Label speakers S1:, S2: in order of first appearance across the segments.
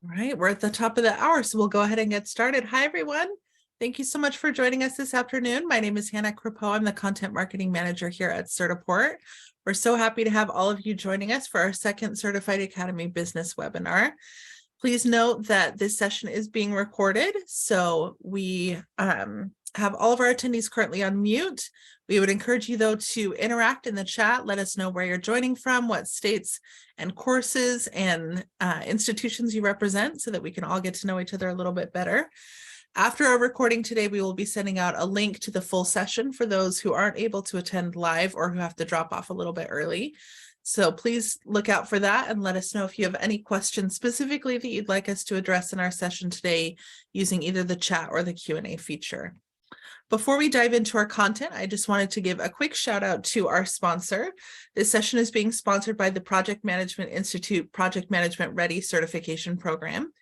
S1: All right, we're at the top of the hour, so we'll go ahead and get started. Hi, everyone. Thank you so much for joining us this afternoon. My name is Hannah Crepeau. I'm the Content Marketing Manager here at Certiport. We're so happy to have all of you joining us for our second Certified Academy Business webinar. Please note that this session is being recorded, so we have all of our attendees currently on mute. We would encourage you, though, to interact in the chat. Let us know where you're joining from, what states and courses and institutions you represent, so that we can all get to know each other a little bit better. After our recording today, we will be sending out a link to the full session for those who aren't able to attend live or who have to drop off a little bit early. So please look out for that and let us know if you have any questions specifically that you'd like us to address in our session today using either the chat or the Q&A feature. Before we dive into our content, I just wanted to give a quick shout out to our sponsor. This session is being sponsored by the Project Management Institute Project Management Ready Certification Program.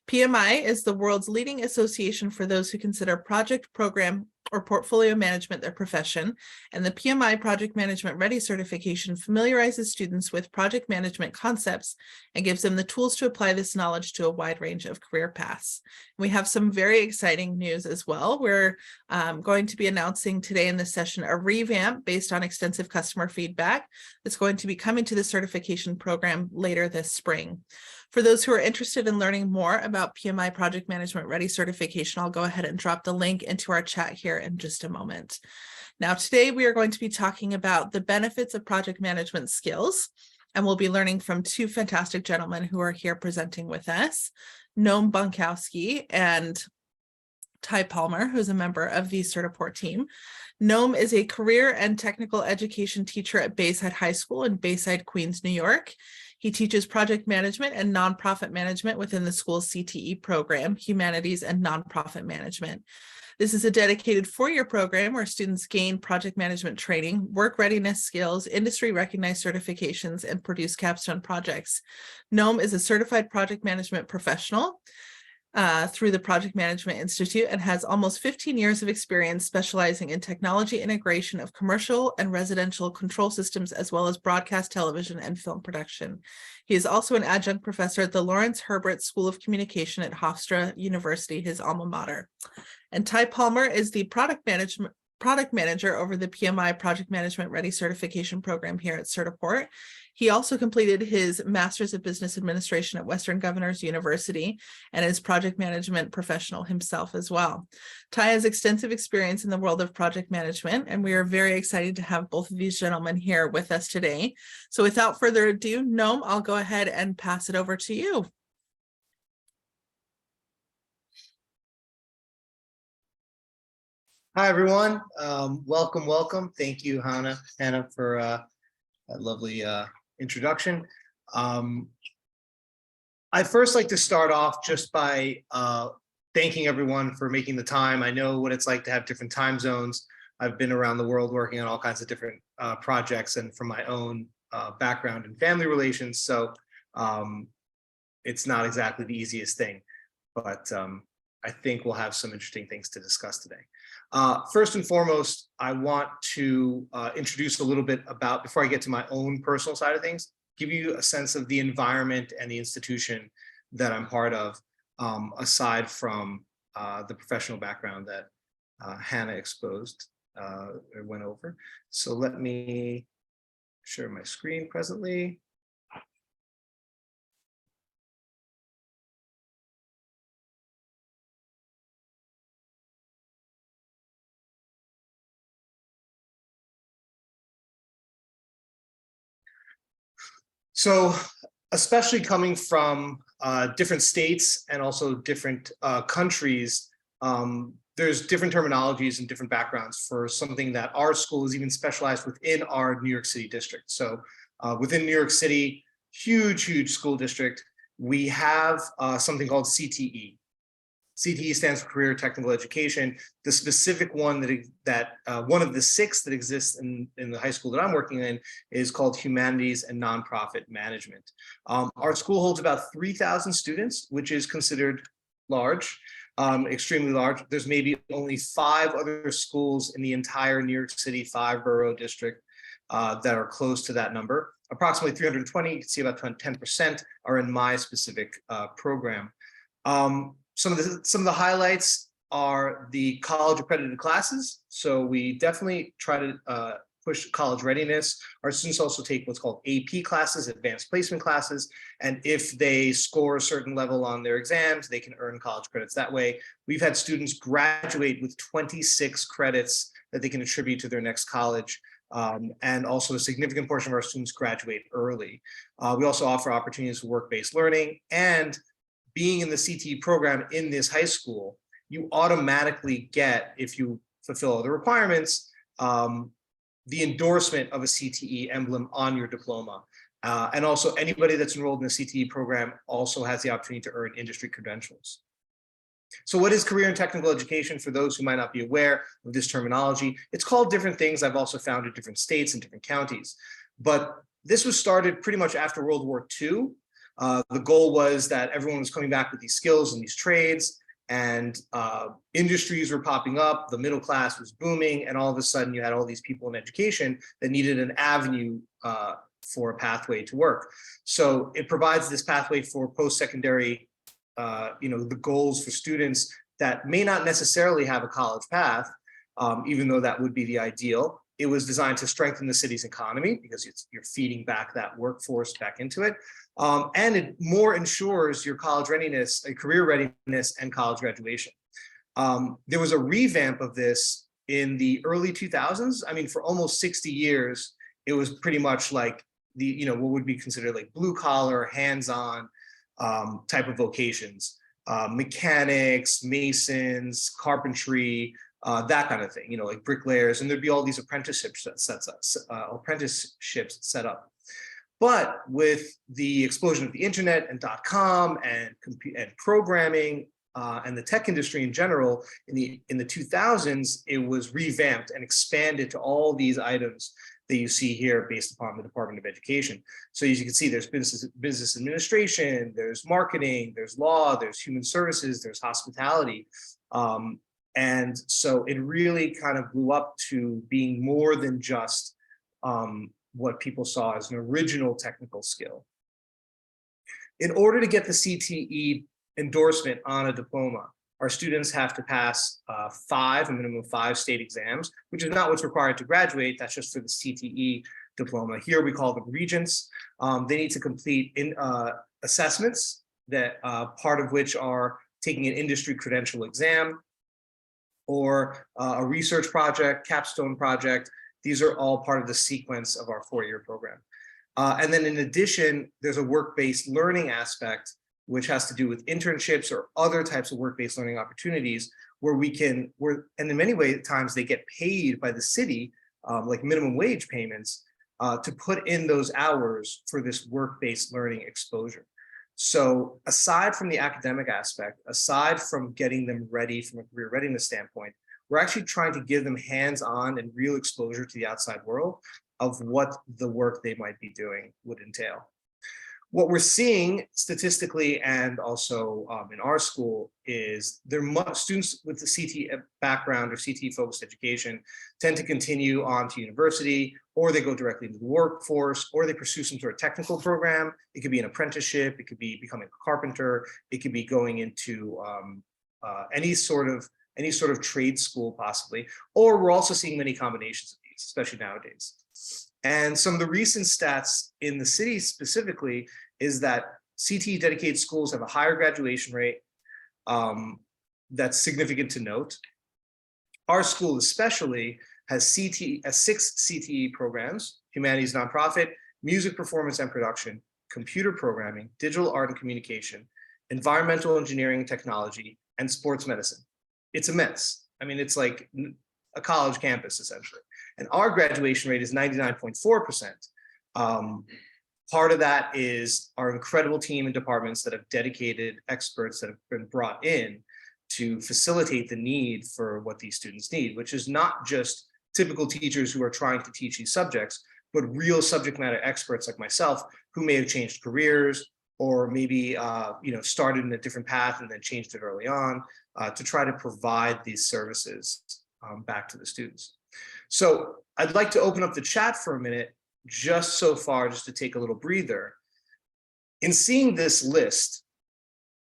S1: PMI is the world's leading association for those who consider project, program, or portfolio management their profession, and the PMI Project Management Ready certification familiarizes students with project management concepts and gives them the tools to apply this knowledge to a wide range of career paths. We have some very exciting news as well. We're going to be announcing today in this session a revamp based on extensive customer feedback that's going to be coming to the certification program later this spring. For those who are interested in learning more about PMI Project Management Ready certification, I'll go ahead and drop the link into our chat here in just a moment. Now, today we are going to be talking about the benefits of project management skills, and we'll be learning from two fantastic gentlemen who are here presenting with us, Noam Bunkowski and Ty Palmer, who's a member of the Certiport team. Noam is a career and technical education teacher at Bayside High School in Bayside, Queens, New York. He teaches project management and nonprofit management within the school's CTE program, Humanities and Nonprofit Management. This is a dedicated 4-year program where students gain project management training, work readiness skills, industry-recognized certifications, and produce capstone projects. Noam is a certified project management professional through the Project Management Institute and has almost 15 years of experience specializing in technology integration of commercial and residential control systems, as well as broadcast television and film production. He is also an adjunct professor at the Lawrence Herbert School of Communication at Hofstra University, his alma mater. And Ty Palmer is the product manager over the PMI Project Management Ready certification program here at Certiport. He also completed his Master's of Business Administration at Western Governors University and is project management professional himself as well. Ty has extensive experience in the world of project management, and we are very excited to have both of these gentlemen here with us today. So without further ado, Noam, I'll go ahead and pass it over to you.
S2: Hi, everyone. Welcome. Thank you, Hannah, for that lovely introduction. I'd first like to start off just by thanking everyone for making the time. I know what it's like to have different time zones. I've been around the world working on all kinds of different projects and from my own background in family relations. So it's not exactly the easiest thing, but I think we'll have some interesting things to discuss today. First and foremost, I want to introduce a little bit about, before I get to my own personal side of things, give you a sense of the environment and the institution that I'm part of, aside from the professional background that Hannah exposed or went over. So let me share my screen presently. So especially coming from different states and also different countries, there's different terminologies and different backgrounds for something that our school is even specialized within our New York City district. So within New York City, huge school district, we have something called CTE. CTE stands for Career Technical Education. The specific one that one of the 6 that exists in the high school that I'm working in is called Humanities and Nonprofit Management. Our school holds about 3,000 students, which is considered large, extremely large. There's maybe only 5 other schools in the entire New York City 5-borough district that are close to that number. approximately 320. You can see about 10% are in my specific program. Some of the highlights are the college accredited classes. So we definitely try to push college readiness. Our students also take what's called AP classes, advanced placement classes. And if they score a certain level on their exams, they can earn college credits that way. We've had students graduate with 26 credits that they can attribute to their next college. And also a significant portion of our students graduate early. We also offer opportunities for work-based learning, and being in the CTE program in this high school, you automatically get, if you fulfill all the requirements, the endorsement of a CTE emblem on your diploma. And also anybody that's enrolled in the CTE program also has the opportunity to earn industry credentials. So what is career and technical education for those who might not be aware of this terminology? It's called different things. I've also found in different states and different counties. But this was started pretty much after World War II. The goal was that everyone was coming back with these skills and these trades, and industries were popping up, the middle class was booming, and all of a sudden you had all these people in education that needed an avenue for a pathway to work. So it provides this pathway for post-secondary, the goals for students that may not necessarily have a college path, even though that would be the ideal. It was designed to strengthen the city's economy because you're feeding back that workforce back into it. And it more ensures your college readiness, career readiness, and college graduation. There was a revamp of this in the early 2000s. I mean, for almost 60 years, it was pretty much like what would be considered like blue collar, hands-on type of vocations, mechanics, masons, carpentry, that kind of thing, like bricklayers, and there'd be all these apprenticeships set up. But with the explosion of the internet and .com and programming and the tech industry in general, in the 2000s, it was revamped and expanded to all these items that you see here based upon the Department of Education. So as you can see, there's business administration, there's marketing, there's law, there's human services, there's hospitality. And so it really kind of blew up to being more than just what people saw as an original technical skill. In order to get the CTE endorsement on a diploma, our students have to pass a minimum of 5 state exams, which is not what's required to graduate. That's just for the CTE diploma. Here we call them regents. They need to complete assessments, that part of which are taking an industry credential exam, or a research project, capstone project. These are all part of the sequence of our 4-year program. And then in addition, there's a work-based learning aspect, which has to do with internships or other types of work-based learning opportunities where and in many ways, times they get paid by the city, like minimum wage payments, to put in those hours for this work-based learning exposure. So aside from the academic aspect, aside from getting them ready from a career readiness standpoint, we're actually trying to give them hands-on and real exposure to the outside world of what the work they might be doing would entail. What we're seeing statistically and also in our school is students with the CTE background or CTE focused education tend to continue on to university, or they go directly into the workforce, or they pursue some sort of technical program. It could be an apprenticeship, it could be becoming a carpenter, it could be going into any sort of trade school possibly, or we're also seeing many combinations of these, especially nowadays. And some of the recent stats in the city specifically is that CTE dedicated schools have a higher graduation rate. That's significant to note. Our school especially has 6 CTE programs: humanities nonprofit, music performance and production, computer programming, digital art and communication, environmental engineering and technology, and sports medicine. It's immense. I mean, it's like a college campus essentially. And our graduation rate is 99.4%. Part of that is our incredible team and departments that have dedicated experts that have been brought in to facilitate the need for what these students need, which is not just typical teachers who are trying to teach these subjects, but real subject matter experts like myself who may have changed careers, or maybe started in a different path and then changed it early on, to try to provide these services back to the students. So I'd like to open up the chat for a minute. just so far, just to take a little breather, in seeing this list,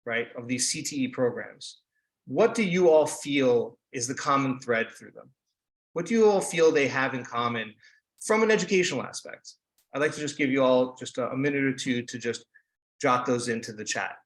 S2: right, of these CTE programs, what do you all feel is the common thread through them? What do you all feel they have in common from an educational aspect? I'd like to just give you all just a minute or two to just jot those into the chat.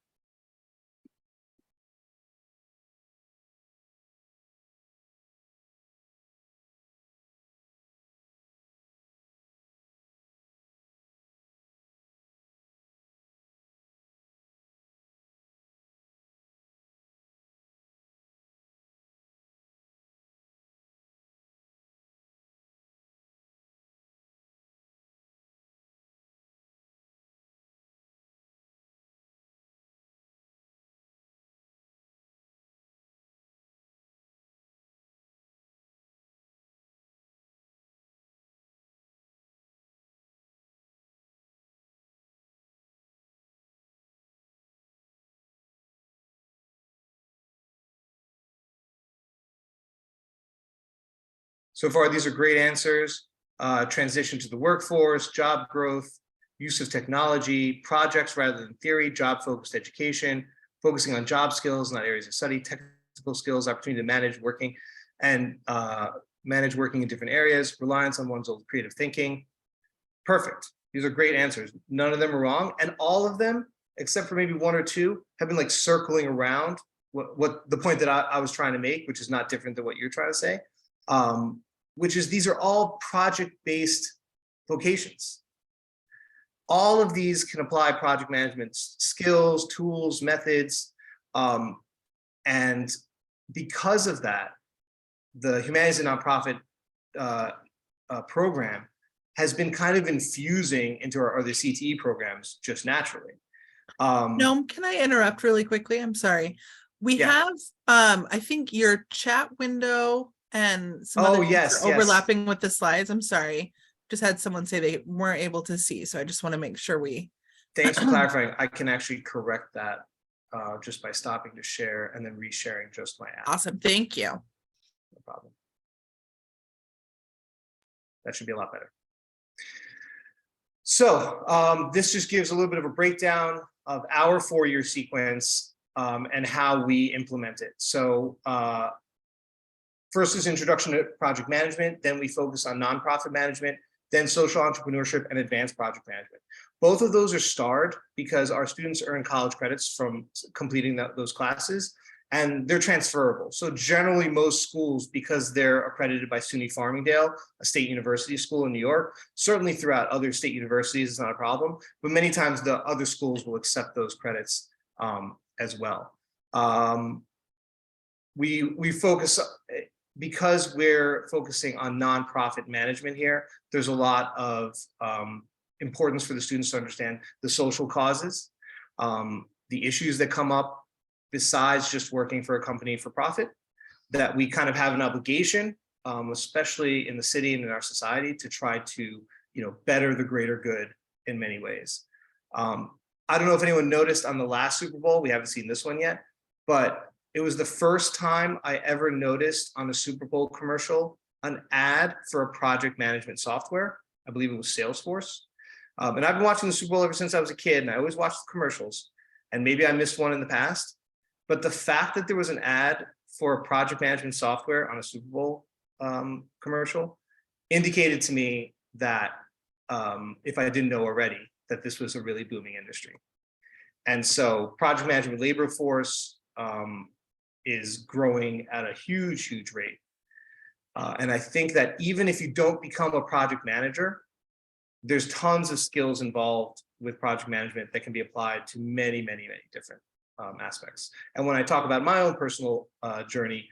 S2: So far, these are great answers. Transition to the workforce, job growth, use of technology, projects rather than theory, job-focused education, focusing on job skills, not areas of study, technical skills, opportunity to manage working in different areas, reliance on one's own creative thinking. Perfect. These are great answers. None of them are wrong. And all of them, except for maybe one or two, have been like circling around what the point that I was trying to make, which is not different than what you're trying to say. Which is these are all project-based vocations. All of these can apply project management skills, tools, methods, and because of that, the Humanities and Nonprofit program has been kind of infusing into our other CTE programs just naturally.
S1: No, can I interrupt really quickly? I'm sorry. We have, I think your chat window and some other things are overlapping with the slides. I'm sorry. Just had someone say they weren't able to see. So I just want to make sure we.
S2: Thanks for clarifying. I can actually correct that just by stopping to share and then resharing just my app.
S1: Awesome. Thank you.
S2: No problem. That should be a lot better. So this just gives a little bit of a breakdown of our 4-year sequence and how we implement it. So first is introduction to project management, then we focus on nonprofit management, then social entrepreneurship and advanced project management. Both of those are starred because our students earn college credits from completing those classes, and they're transferable. So generally most schools, because they're accredited by SUNY Farmingdale, a state university school in New York, certainly throughout other state universities, it's not a problem, but many times the other schools will accept those credits as well. We focus, because we're focusing on nonprofit management here, there's a lot of importance for the students to understand the social causes, the issues that come up besides just working for a company for profit, that we kind of have an obligation, especially in the city and in our society, to try to better the greater good in many ways. I don't know if anyone noticed on the last Super Bowl, we haven't seen this one yet, but it was the first time I ever noticed on a Super Bowl commercial an ad for a project management software. I believe it was Salesforce. And I've been watching the Super Bowl ever since I was a kid, and I always watched the commercials. And maybe I missed one in the past, but the fact that there was an ad for a project management software on a Super Bowl commercial indicated to me that if I didn't know already, that this was a really booming industry. And so project management labor force is growing at a huge, huge rate. And I think that even if you don't become a project manager, there's tons of skills involved with project management that can be applied to many, many, many different aspects. And when I talk about my own personal journey,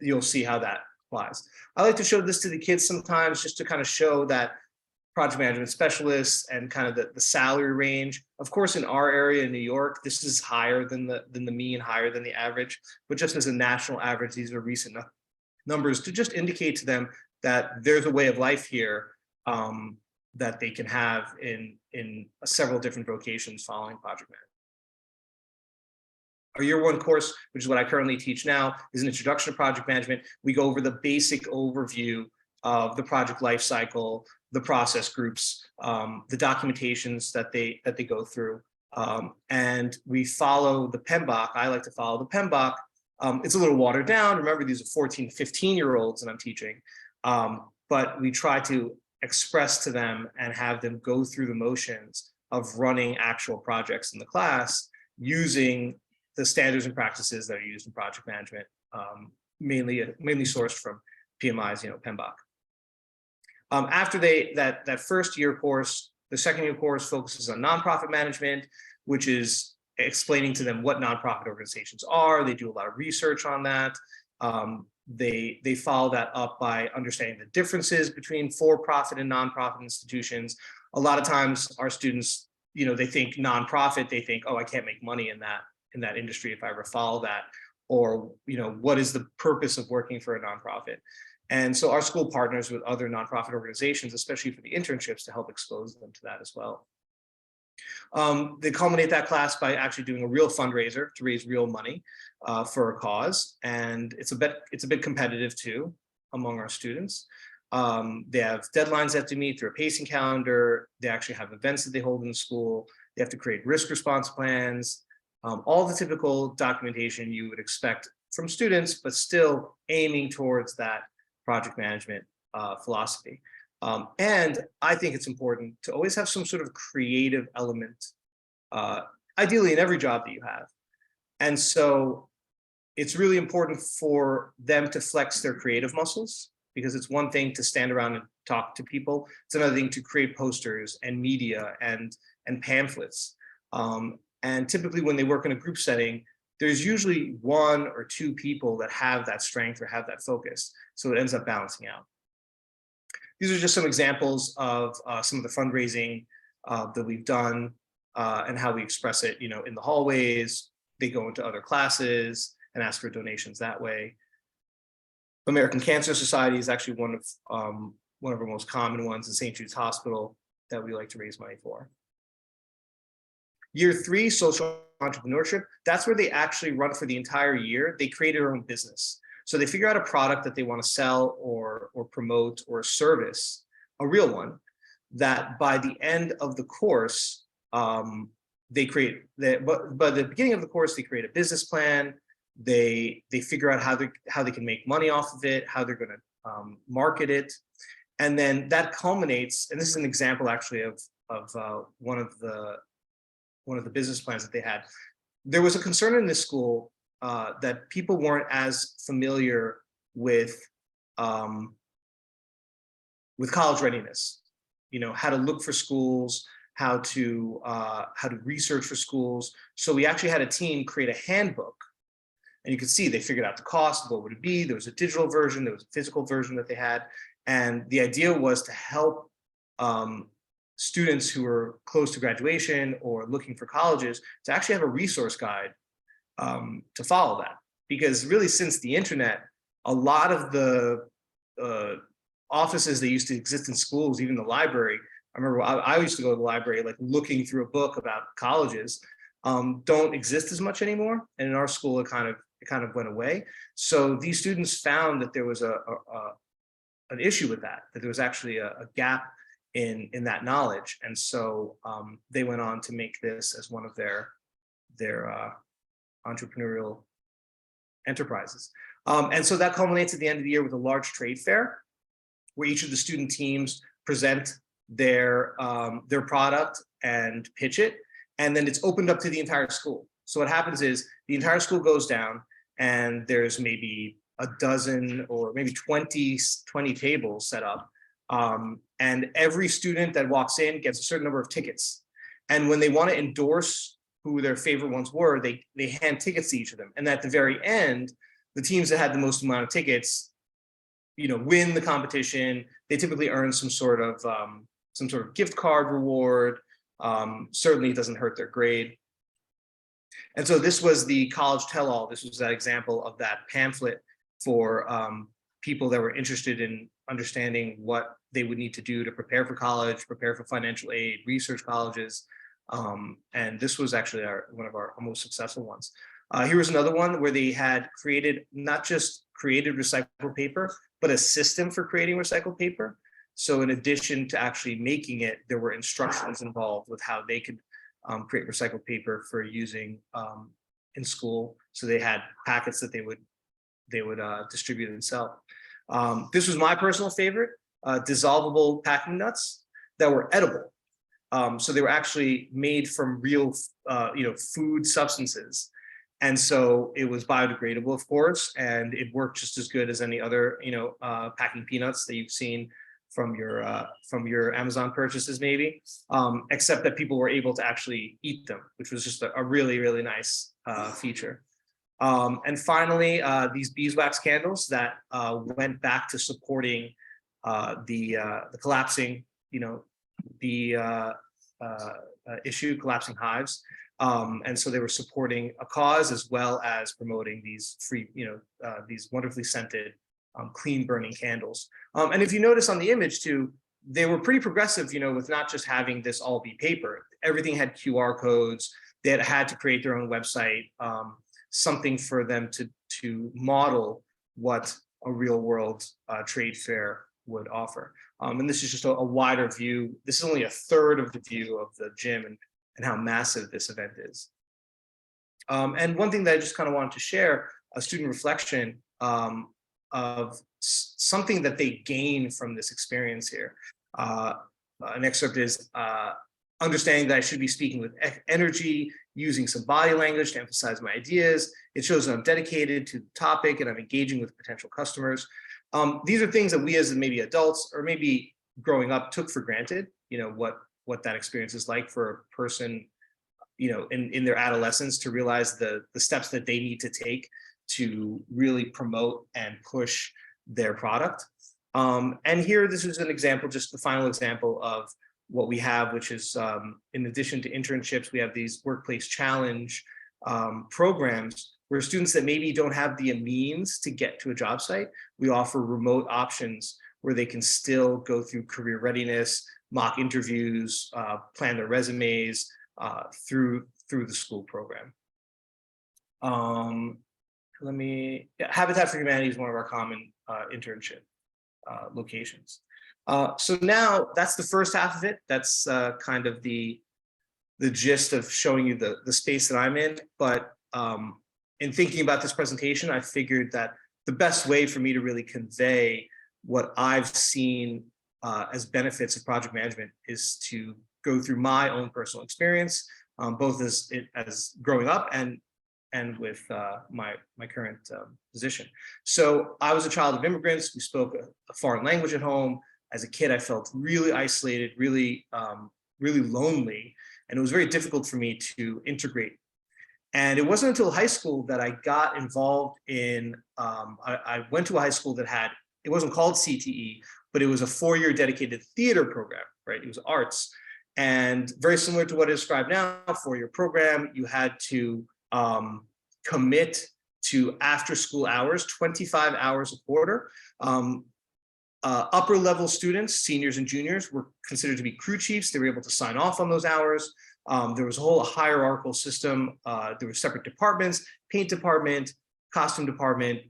S2: you'll see how that applies. I like to show this to the kids sometimes just to kind of show that project management specialists and kind of the salary range. Of course, in our area in New York, this is higher than the mean, higher than the average, but just as a national average, these are recent numbers to just indicate to them that there's a way of life here that they can have in several different vocations following project management. Our year 1 course, which is what I currently teach now, is an introduction to project management. We go over the basic overview of the project lifecycle, the process groups, the documentations that they go through. And we follow the PMBOK. I like to follow the PMBOK. It's a little watered down. Remember, these are 14, 15-year-olds that I'm teaching. But we try to express to them and have them go through the motions of running actual projects in the class using the standards and practices that are used in project management, mainly sourced from PMI's, PMBOK. After that first year course, the second year course focuses on nonprofit management, which is explaining to them what nonprofit organizations are. They do a lot of research on that. They follow that up by understanding the differences between for-profit and nonprofit institutions. A lot of times our students, they think nonprofit, they think, oh, I can't make money in that industry if I ever follow that. Or, what is the purpose of working for a nonprofit? And so our school partners with other nonprofit organizations, especially for the internships, to help expose them to that as well. They culminate that class by actually doing a real fundraiser to raise real money for a cause, and it's a bit competitive too among our students. They have deadlines they have to meet through a pacing calendar. They actually have events that they hold in the school. They have to create risk response plans, all the typical documentation you would expect from students, but still aiming towards that project management philosophy. And I think it's important to always have some sort of creative element, ideally in every job that you have. And so it's really important for them to flex their creative muscles, because it's one thing to stand around and talk to people. It's another thing to create posters and media and pamphlets. And typically when they work in a group setting, there's usually one or two people that have that strength or have that focus. So it ends up balancing out. These are just some examples of some of the fundraising that we've done and how we express it, in the hallways. They go into other classes and ask for donations that way. American Cancer Society is actually one of our most common ones in St. Jude's Hospital that we like to raise money for. Year 3, social entrepreneurship, that's where they actually run for the entire year. They create their own business. So they figure out a product that they want to sell or promote, or a service, a real one, that by the end of the course, they create, but by the beginning of the course, they create a business plan. They figure out how they can make money off of it, how they're going to market it. And then that culminates, and this is an example actually of one of the business plans that they had. There was a concern in this school that people weren't as familiar with college readiness, how to look for schools, how to research for schools. So we actually had a team create a handbook, and you can see they figured out the cost, what would it be. There was a digital version, there was a physical version that they had. And the idea was to help students who are close to graduation or looking for colleges to actually have a resource guide to follow that. Because really, since the internet, a lot of the offices that used to exist in schools, even the library, I remember I used to go to the library, like looking through a book about colleges, don't exist as much anymore. And in our school, it kind of went away. So these students found that there was an issue with that there was actually a gap in that knowledge. And so they went on to make this as one of their entrepreneurial enterprises. And so that culminates at the end of the year with a large trade fair, where each of the student teams present their product and pitch it. And then it's opened up to the entire school. So what happens is the entire school goes down, and there's maybe a dozen or maybe 20 tables set up. And every student that walks in gets a certain number of tickets. And when they want to endorse who their favorite ones were, they hand tickets to each of them. And at the very end, the teams that had the most amount of tickets, win the competition. They typically earn some sort of gift card reward. Certainly it doesn't hurt their grade. And so this was the college tell-all. This was that example of that pamphlet for people that were interested in understanding what they would need to do to prepare for college, prepare for financial aid, research colleges. And this was actually one of our most successful ones. Here was another one where they had not just created recycled paper, but a system for creating recycled paper. So in addition to actually making it, there were instructions involved with how they could create recycled paper for using in school. So they had packets that they would distribute and sell. This was my personal favorite, dissolvable packing nuts that were edible. So they were actually made from real, food substances. And so it was biodegradable, of course, and it worked just as good as any other, packing peanuts that you've seen from your Amazon purchases, maybe, except that people were able to actually eat them, which was just a really, really nice feature. And finally, these beeswax candles that went back to supporting the collapsing, issue, collapsing hives. And so they were supporting a cause as well as promoting these free, these wonderfully scented, clean burning candles. And if you notice on the image too, they were pretty progressive, with not just having this all be paper. Everything had QR codes. They had to create their own website, something for them to model what a real world trade fair would offer. And this is just a wider view. This is only a third of the view of the gym and how massive this event is. And one thing that I just kind of wanted to share, a student reflection of something that they gain from this experience here. An excerpt is understanding that I should be speaking with energy, using some body language to emphasize my ideas. It shows that I'm dedicated to the topic and I'm engaging with potential customers. These are things that we as maybe adults or maybe growing up took for granted, what that experience is like for a person, in their adolescence, to realize the steps that they need to take to really promote and push their product. And here, this is an example, just the final example of what we have, which is in addition to internships, we have these workplace challenge programs where students that maybe don't have the means to get to a job site, we offer remote options where they can still go through career readiness, mock interviews, plan their resumes through the school program. Habitat for Humanity is one of our common internship locations. So now that's the first half of it. That's kind of the gist of showing you the space that I'm in. But in thinking about this presentation, I figured that the best way for me to really convey what I've seen as benefits of project management is to go through my own personal experience, both as growing up and with my current position. So I was a child of immigrants. We spoke a foreign language at home. As a kid, I felt really isolated, really lonely, and it was very difficult for me to integrate. And it wasn't until high school that I got involved in, I went to a high school that it wasn't called CTE, but it was a 4-year dedicated theater program, right? It was arts. And very similar to what I described now, a 4-year program, you had to commit to after school hours, 25 hours a quarter. Upper level students, seniors and juniors, were considered to be crew chiefs. They were able to sign off on those hours. There was a whole hierarchical system. There were separate departments: paint department, costume department,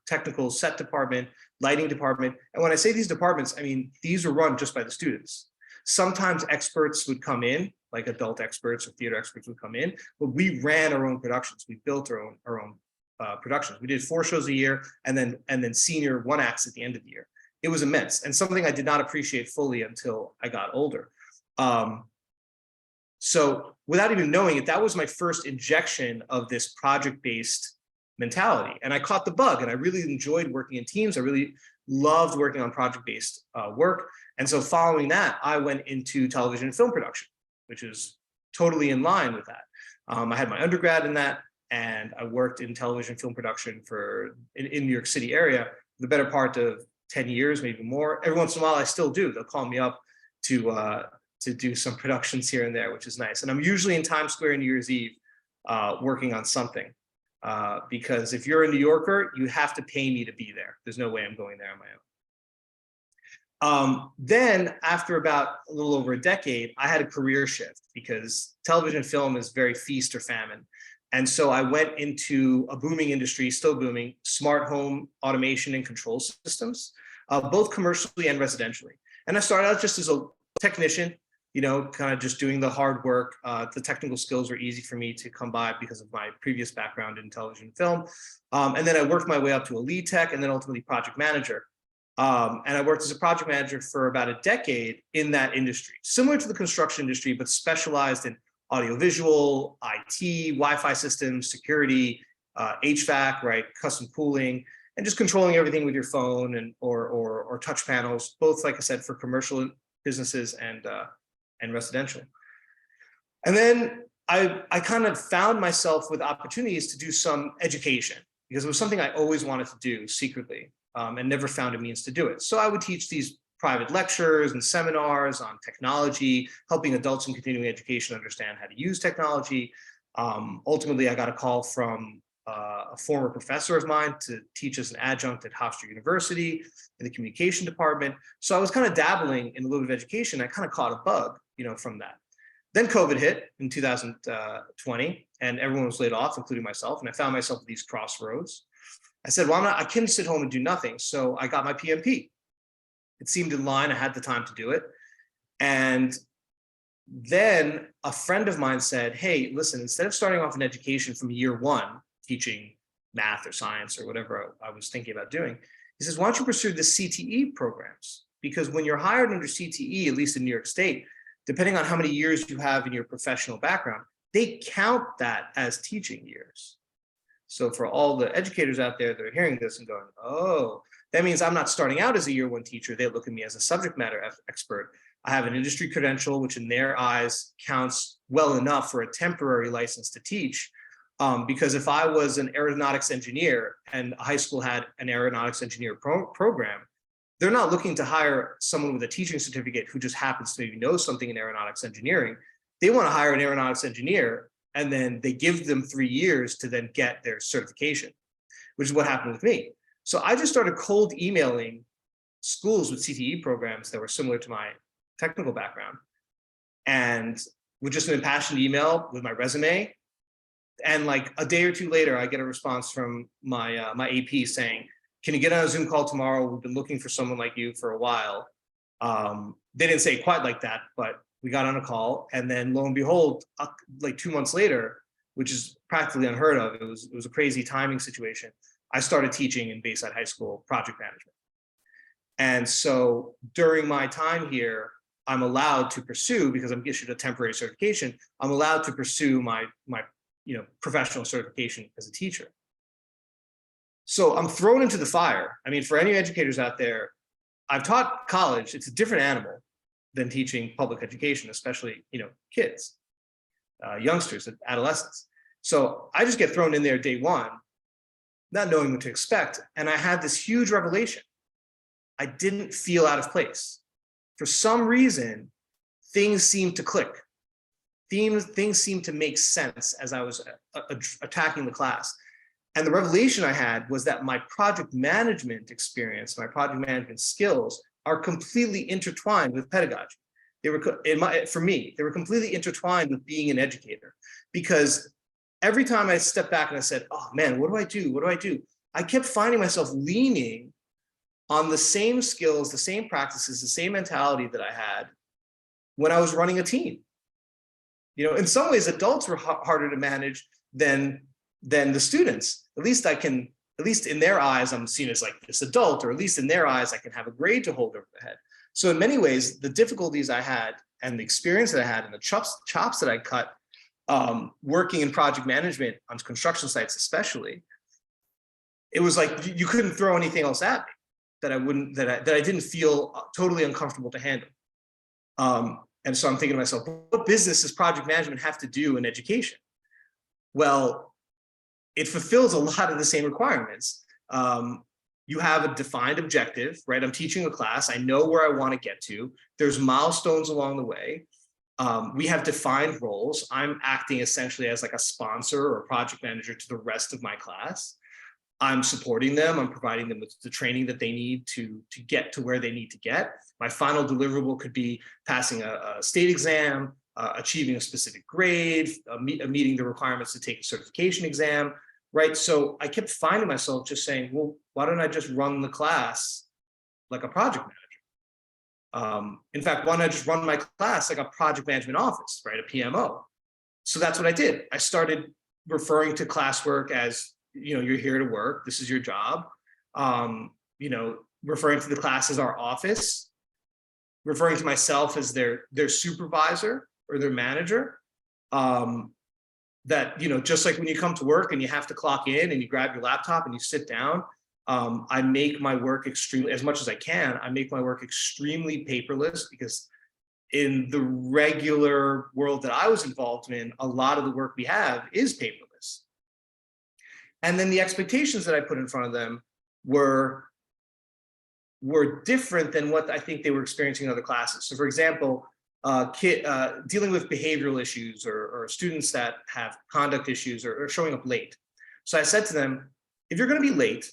S2: technical set department, lighting department. And when I say these departments, I mean, these are run just by the students. Sometimes experts would come in, like adult experts or theater experts would come in, but we ran our own productions. We built our own productions. We did 4 shows a year, and then senior 1 acts at the end of the year. It was immense, and something I did not appreciate fully until I got older. So without even knowing it, that was my first injection of this project-based mentality. And I caught the bug, and I really enjoyed working in teams. I really loved working on project-based work. And so following that, I went into television and film production, which is totally in line with that. I had my undergrad in that, and I worked in television film production in New York City area for the better part of 10 years, maybe more. Every once in a while, I still do. They'll call me up to do some productions here and there, which is nice. And I'm usually in Times Square New Year's Eve working on something. Because if you're a New Yorker, you have to pay me to be there. There's no way I'm going there on my own. Then after about a little over a decade, I had a career shift because television film is very feast or famine. And so I went into a booming industry, still booming, smart home automation and control systems, both commercially and residentially. And I started out just as a technician, kind of just doing the hard work. The technical skills were easy for me to come by because of my previous background in television and film. And then I worked my way up to a lead tech and then ultimately project manager. And I worked as a project manager for about a decade in that industry, similar to the construction industry, but specialized in audiovisual, IT, Wi-Fi systems, security, HVAC, right, custom cooling, and just controlling everything with your phone and or touch panels, both, like I said, for commercial businesses and residential. And then I kind of found myself with opportunities to do some education because it was something I always wanted to do secretly and never found a means to do it. So I would teach these private lectures and seminars on technology, helping adults in continuing education understand how to use technology. Ultimately, I got a call from a former professor of mine to teach as an adjunct at Hofstra University in the communication department. So I was kind of dabbling in a little bit of education. I kind of caught a bug, from that. Then COVID hit in 2020 and everyone was laid off, including myself. And I found myself at these crossroads. I said, well, I can't sit home and do nothing. So I got my PMP. It seemed in line. I had the time to do it. And then a friend of mine said, hey, listen, instead of starting off in education from year one, teaching math or science or whatever I was thinking about doing, he says, why don't you pursue the CTE programs? Because when you're hired under CTE, at least in New York State, depending on how many years you have in your professional background, they count that as teaching years. So for all the educators out there that are hearing this and going, oh, that means I'm not starting out as a year one teacher. They look at me as a subject matter expert. I have an industry credential, which in their eyes counts well enough for a temporary license to teach. Because if I was an aeronautics engineer and a high school had an aeronautics engineer program, they're not looking to hire someone with a teaching certificate who just happens to maybe know something in aeronautics engineering. They want to hire an aeronautics engineer, and then they give them 3 years to then get their certification, which is what happened with me. So I just started cold emailing schools with CTE programs that were similar to my technical background, and with just an impassioned email with my resume. And like a day or two later, I get a response from my my AP saying, can you get on a Zoom call tomorrow? We've been looking for someone like you for a while. They didn't say it quite like that, but we got on a call. And then lo and behold, like 2 months later, which is practically unheard of, it was a crazy timing situation, I started teaching in Bayside High School project management. And so during my time here, I'm allowed to pursue, because I'm issued a temporary certification, I'm allowed to pursue my professional certification as a teacher. So I'm thrown into the fire. I mean, for any educators out there, I've taught college. It's a different animal than teaching public education, especially, kids, youngsters, adolescents. So I just get thrown in there day one, not knowing what to expect. And I had this huge revelation. I didn't feel out of place. For some reason, things seemed to click. Things seemed to make sense as I was attacking the class. And the revelation I had was that my project management experience, my project management skills are completely intertwined with pedagogy. They were, for me, they were completely intertwined with being an educator, because every time I stepped back and I said, oh man, what do I do? What do I do? I kept finding myself leaning on the same skills, the same practices, the same mentality that I had when I was running a team. In some ways, adults were harder to manage than the students. At least in their eyes, I'm seen as like this adult, or at least in their eyes, I can have a grade to hold over the head. So in many ways, the difficulties I had and the experience that I had and the chops that I cut working in project management on construction sites, especially, it was like you couldn't throw anything else at me that I didn't feel totally uncomfortable to handle. And so I'm thinking to myself, what business does project management have to do in education? Well, it fulfills a lot of the same requirements. You have a defined objective, right? I'm teaching a class. I know where I want to get to. There's milestones along the way. We have defined roles. I'm acting essentially as like a sponsor or a project manager to the rest of my class. I'm supporting them. I'm providing them with the training that they need to get to where they need to get. My final deliverable could be passing a state exam, achieving a specific grade, meeting the requirements to take a certification exam, right? So I kept finding myself just saying, well, why don't I just run the class like a project manager? In fact, why don't I just run my class like a project management office, right? A PMO. So that's what I did. I started referring to classwork as, you're here to work. This is your job. Referring to the class as our office, referring to myself as their supervisor or their manager. That, just like when you come to work and you have to clock in and you grab your laptop and you sit down, I make my work extremely, as much as I can, I make my work extremely paperless, because in the regular world that I was involved in, a lot of the work we have is paperless. And then the expectations that I put in front of them were different than what I think they were experiencing in other classes. So for example, dealing with behavioral issues or students that have conduct issues or showing up late. So I said to them, if you're going to be late,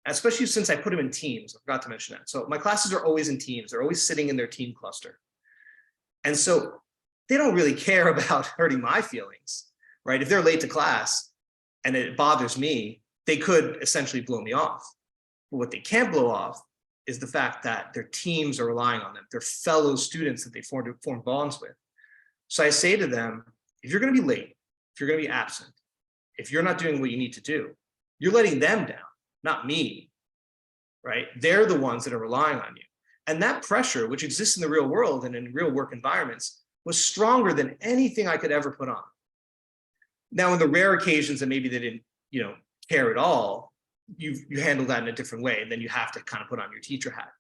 S2: especially since I put them in teams, I forgot to mention that. So my classes are always in teams. They're always sitting in their team cluster. And so they don't really care about hurting my feelings, right? If they're late to class and it bothers me, they could essentially blow me off. But what they can't blow off is the fact that their teams are relying on them, their fellow students that they form bonds with. So I say to them, if you're going to be late, if you're going to be absent, if you're not doing what you need to do, you're letting them down, not me, right? They're the ones that are relying on you. And that pressure, which exists in the real world and in real work environments, was stronger than anything I could ever put on. Now, in the rare occasions that maybe they didn't, care at all, you handle that in a different way, and then you have to kind of put on your teacher hat.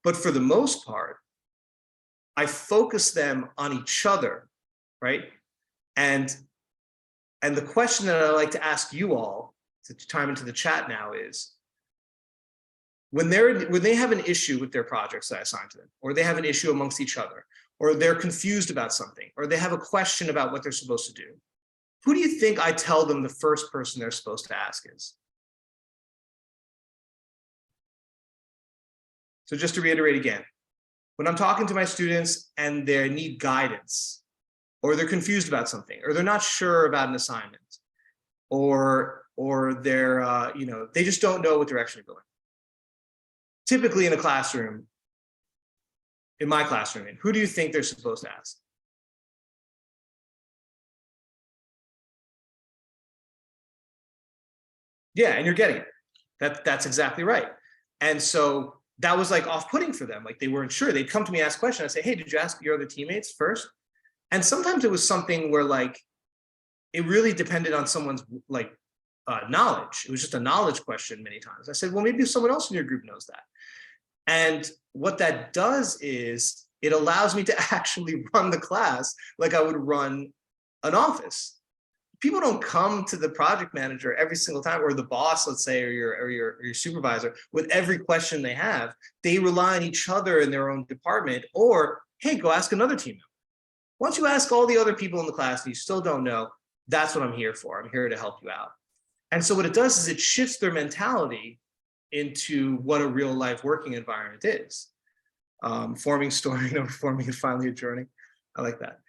S2: But for the most part, I focus them on each other, right? And the question that I like to ask you all to chime into the chat now is, when they have an issue with their projects that I assign to them, or they have an issue amongst each other, or they're confused about something, or they have a question about what they're supposed to do, who do you think I tell them the first person they're supposed to ask is? So just to reiterate again, when I'm talking to my students and they need guidance, or they're confused about something, or they're not sure about an assignment, or they're they just don't know what direction they're going. Typically in a classroom, in my classroom, who do you think they're supposed to ask? Yeah, and you're getting it. That's exactly right. And so that was like off-putting for them. Like they weren't sure. They'd come to me, ask questions. I'd say, hey, did you ask your other teammates first? And sometimes it was something where like, it really depended on someone's knowledge. It was just a knowledge question many times. I said, well, maybe someone else in your group knows that. And what that does is it allows me to actually run the class like I would run an office. People don't come to the project manager every single time, or the boss, let's say, or your supervisor with every question they have. They rely on each other in their own department, or, hey, go ask another team member. Once you ask all the other people in the class and you still don't know, that's what I'm here for. I'm here to help you out. And so what it does is it shifts their mentality into what a real life working environment is. Forming, storing, forming, and finally adjourning. I like that.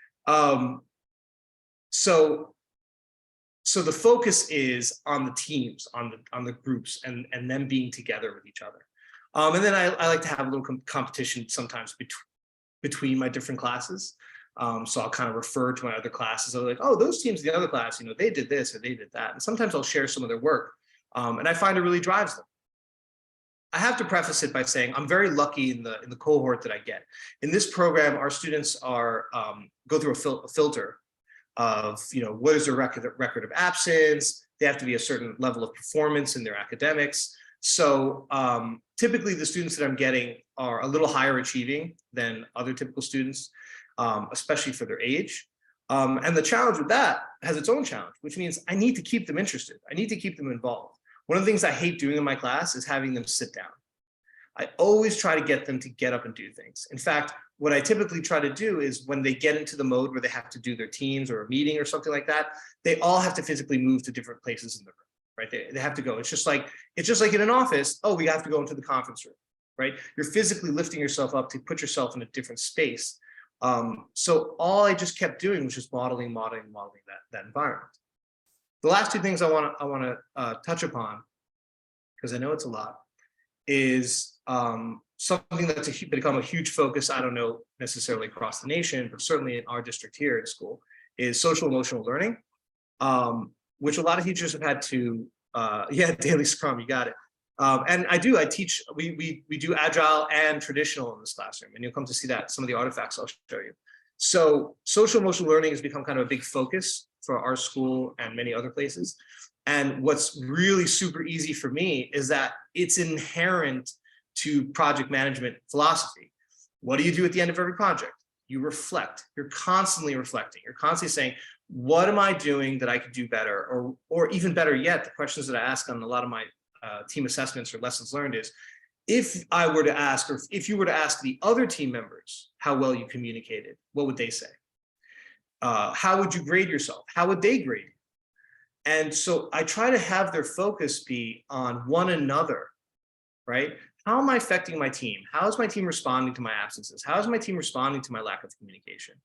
S2: So the focus is on the teams, on the groups, and them being together with each other. And then I like to have a little competition sometimes between my different classes. So I'll kind of refer to my other classes. I'll be like, oh, those teams in the other class, they did this or they did that. And sometimes I'll share some of their work. And I find it really drives them. I have to preface it by saying I'm very lucky in the cohort that I get. In this program, our students are go through a filter of what is their record of absence. They have to be a certain level of performance in their academics. So typically the students that I'm getting are a little higher achieving than other typical students, especially for their age. And the challenge with that has its own challenge, which means I need to keep them interested. I need to keep them involved. One of the things I hate doing in my class is having them sit down. I always try to get them to get up and do things. In fact, what I typically try to do is when they get into the mode where they have to do their teams or a meeting or something like that, they all have to physically move to different places in the room, right? They have to go. It's just like in an office, oh, we have to go into the conference room, right? You're physically lifting yourself up to put yourself in a different space. So all I just kept doing was just modeling that environment. The last two things I want to touch upon, because I know it's a lot, is something that's become a huge focus. I don't know necessarily across the nation, but certainly in our district here at school, is social emotional learning, which a lot of teachers have had to, yeah, daily scrum, you got it. And I teach, we do agile and traditional in this classroom, and you'll come to see that, some of the artifacts I'll show you. So social emotional learning has become kind of a big focus for our school and many other places. And what's really super easy for me is that it's inherent to project management philosophy. What do you do at the end of every project? You reflect. You're constantly reflecting. You're constantly saying, what am I doing that I could do better? Or even better yet, the questions that I ask on a lot of my team assessments or lessons learned is, if I were to ask, or if you were to ask the other team members how well you communicated, what would they say? How would you grade yourself? How would they grade you? And so I try to have their focus be on one another, right? How am I affecting my team? How is my team responding to my absences? How is my team responding to my lack of communication?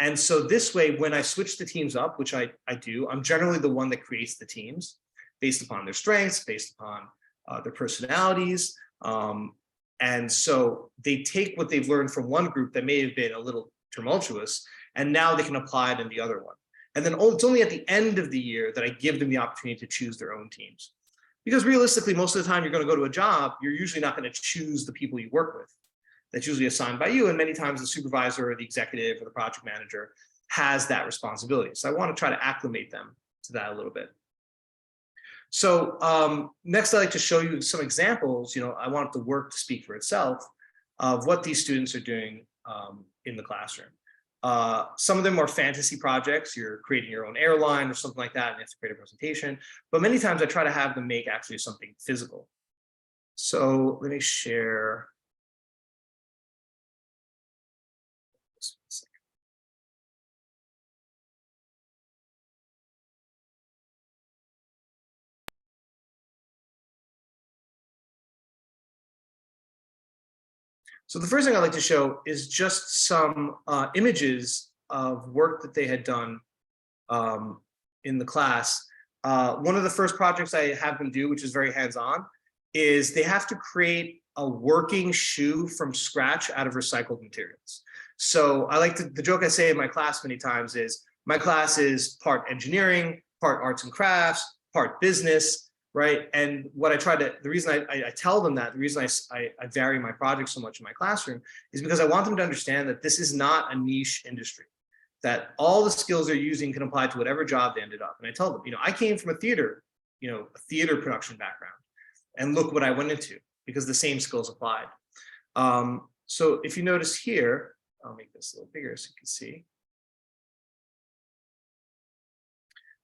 S2: And so this way, when I switch the teams up, which I do, I'm generally the one that creates the teams based upon their strengths, based upon their personalities. And so they take what they've learned from one group that may have been a little tumultuous, and now they can apply it in the other one. And then it's only at the end of the year that I give them the opportunity to choose their own teams. Because realistically, most of the time you're going to go to a job, you're usually not going to choose the people you work with. That's usually assigned by you. And many times the supervisor or the executive or the project manager has that responsibility. So I want to try to acclimate them to that a little bit. So next, I'd like to show you some examples. I want the work to speak for itself of what these students are doing in the classroom. Some of them are fantasy projects. You're creating your own airline or something like that, and you have to create a presentation. But many times I try to have them make actually something physical. So let me share. So the first thing I'd like to show is just some images of work that they had done in the class. One of the first projects I have them do, which is very hands-on, is they have to create a working shoe from scratch out of recycled materials. So the joke I say in my class many times is, my class is part engineering, part arts and crafts, part business, right? And what the reason I tell them that, the reason I vary my projects so much in my classroom is because I want them to understand that this is not a niche industry, that all the skills they're using can apply to whatever job they ended up. And I tell them, I came from a theater production background, and look what I went into, because the same skills applied. So if you notice here, I'll make this a little bigger so you can see.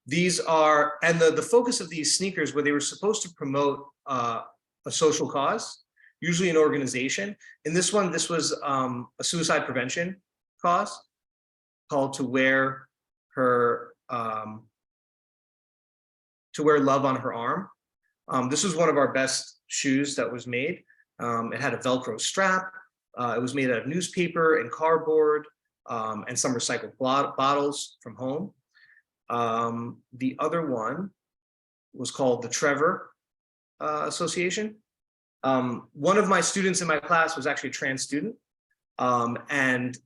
S2: These are, and the focus of these sneakers, where they were supposed to promote a social cause, usually an organization. In this one, this was a suicide prevention cause called to wear love on her arm. This was one of our best shoes that was made. It had a Velcro strap. It was made out of newspaper and cardboard, and some recycled bottles from home. The other one was called the Trevor Association. One of my students in my class was actually a trans student, and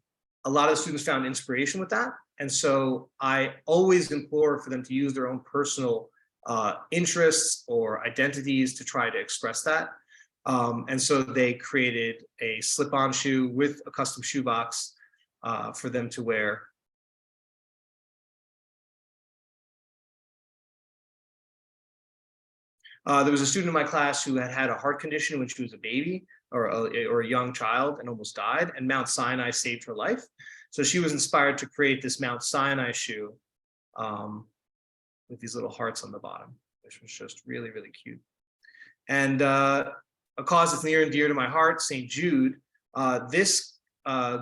S2: a lot of the students found inspiration with that. And so I always implore for them to use their own personal interests or identities to try to express that. And so they created a slip-on shoe with a custom shoebox for them to wear. There was a student in my class who had a heart condition when she was a baby or a young child and almost died, and Mount Sinai saved her life. So she was inspired to create this Mount Sinai shoe with these little hearts on the bottom, which was just really, really cute. And a cause that's near and dear to my heart, St. Jude, this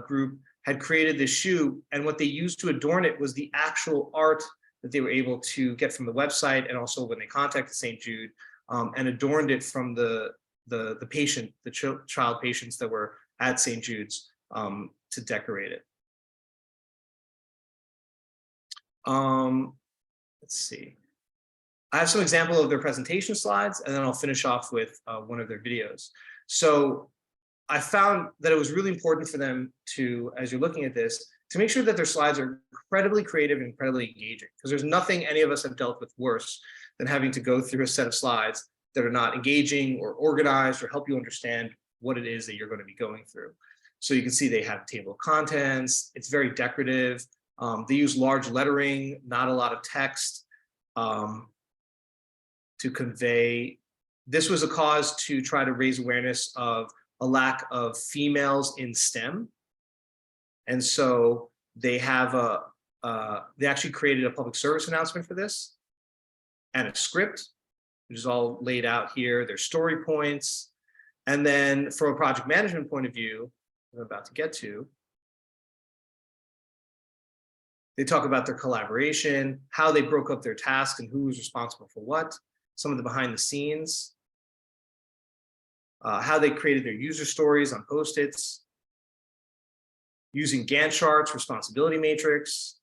S2: group had created this shoe, and what they used to adorn it was the actual art that they were able to get from the website, and also when they contacted St. Jude, and adorned it from the child patients that were at St. Jude's. to decorate it. Let's see. I have some example of their presentation slides, and then I'll finish off with one of their videos. So I found that it was really important for them to, as you're looking at this, to make sure that their slides are incredibly creative and incredibly engaging, because there's nothing any of us have dealt with worse than having to go through a set of slides that are not engaging or organized or help you understand what it is that you're going to be going through. So you can see they have table of contents. It's very decorative. They use large lettering, not a lot of text to convey. This was a cause to try to raise awareness of a lack of females in STEM. And so they have they actually created a public service announcement for this and a script, which is all laid out here, their story points. And then from a project management point of view, I'm about to get to, they talk about their collaboration, how they broke up their tasks and who was responsible for what, some of the behind the scenes, how they created their user stories on Post-its, using Gantt charts, responsibility matrix.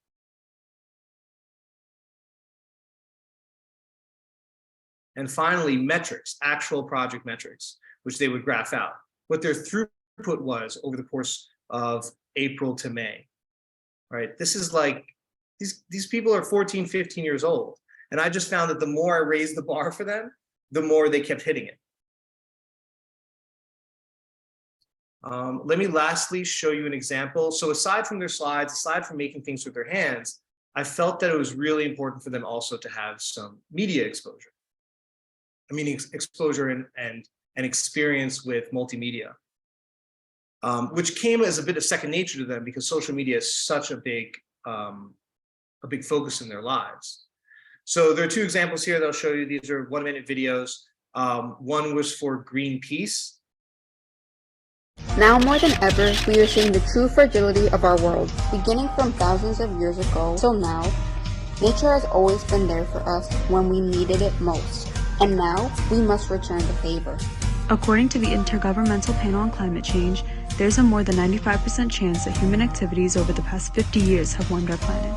S2: And finally, metrics, actual project metrics, which they would graph out. What their throughput was over the course of April to May, right? This is like, these people are 14, 15 years old. And I just found that the more I raised the bar for them, the more they kept hitting it. Let me lastly show you an example. So aside from their slides, aside from making things with their hands, I felt that it was really important for them also to have some media exposure. I mean, exposure and experience with multimedia, which came as a bit of second nature to them because social media is such a big focus in their lives. So there are two examples here that I'll show you. These are 1-minute videos. One was for Greenpeace.
S3: Now more than ever, we are seeing the true fragility of our world. Beginning from thousands of years ago till now, nature has always been there for us when we needed it most. And now, we must return the favor.
S4: According to the Intergovernmental Panel on Climate Change, there's a more than 95% chance that human activities over the past 50 years have warmed our planet.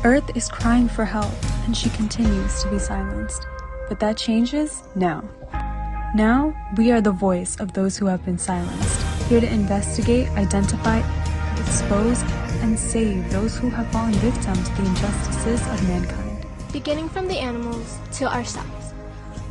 S4: Earth is crying for help, and she continues to be silenced. But that changes now. Now, we are the voice of those who have been silenced, here to investigate, identify, expose, and save those who have fallen victim to the injustices of mankind.
S5: Beginning from the animals to ourselves.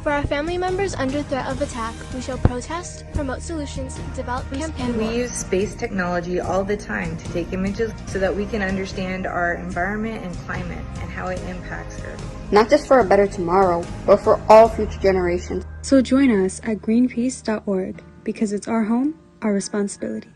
S5: For our family members under threat of attack, we shall protest, promote solutions, develop campaigns.
S6: We use space technology all the time to take images so that we can understand our environment and climate and how it impacts Earth.
S3: Not just for a better tomorrow, but for all future generations.
S4: So join us at greenpeace.org, because it's our home, our responsibility.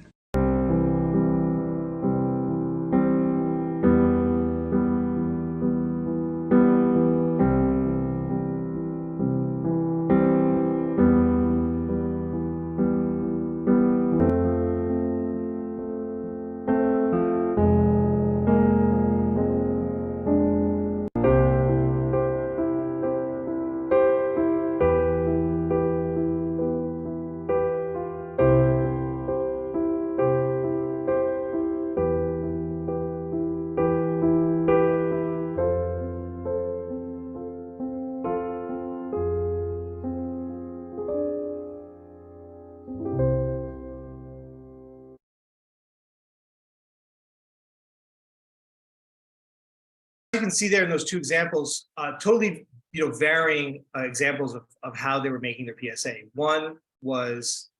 S2: You can see there in those two examples, totally, varying examples of how they were making their PSA. One was,